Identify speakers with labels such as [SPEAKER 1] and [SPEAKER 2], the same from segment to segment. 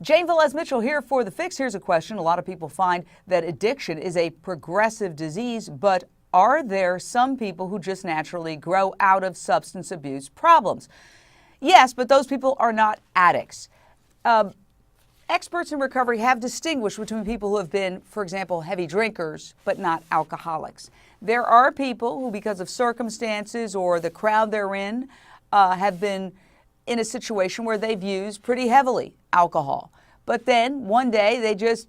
[SPEAKER 1] Jane Velez-Mitchell here for The Fix. Here's a question. A lot of people find that addiction is a progressive disease, but are there some people who just naturally grow out of substance abuse problems? Yes, but those people are not addicts. Experts in recovery have distinguished between people who have been, for example, heavy drinkers, but not alcoholics. There are people who, because of circumstances or the crowd they're in, have been in a situation where they've used pretty heavily alcohol. But then one day they just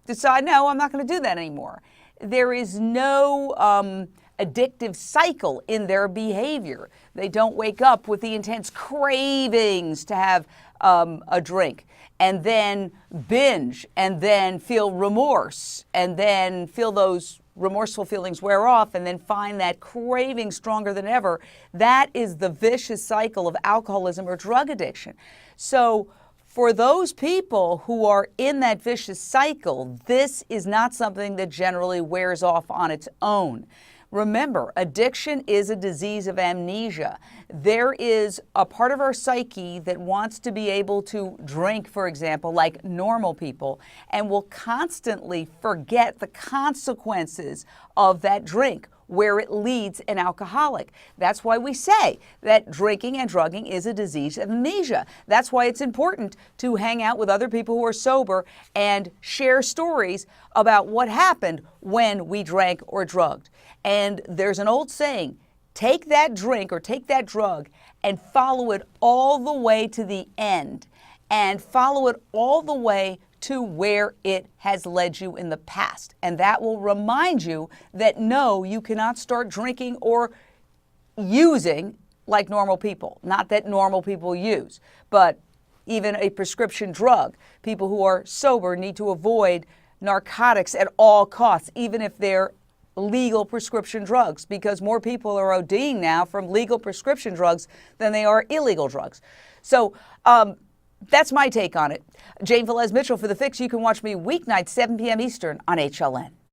[SPEAKER 1] decide, no, I'm not going to do that anymore. There is no addictive cycle in their behavior. They don't wake up with the intense cravings to have a drink and then binge and then feel remorse and then feel those remorseful feelings wear off and then find that craving stronger than ever. That is the vicious cycle of alcoholism or drug addiction. So for those people who are in that vicious cycle, this is not something that generally wears off on its own. Remember, addiction is a disease of amnesia. There is a part of our psyche that wants to be able to drink, for example, like normal people, and will constantly forget the consequences of that drink, where it leads an alcoholic. That's why we say that drinking and drugging is a disease of amnesia. That's why it's important to hang out with other people who are sober and share stories about what happened when we drank or drugged. And there's an old saying, take that drink or take that drug and follow it all the way to the end, and follow it all the way to where it has led you in the past. And that will remind you that no, you cannot start drinking or using like normal people. Not that normal people use, but even a prescription drug. People who are sober need to avoid narcotics at all costs, even if they're legal prescription drugs, because more people are ODing now from legal prescription drugs than they are illegal drugs. So that's my take on it. Jane Velez-Mitchell for The Fix. You can watch me weeknights, 7 p.m. Eastern on HLN.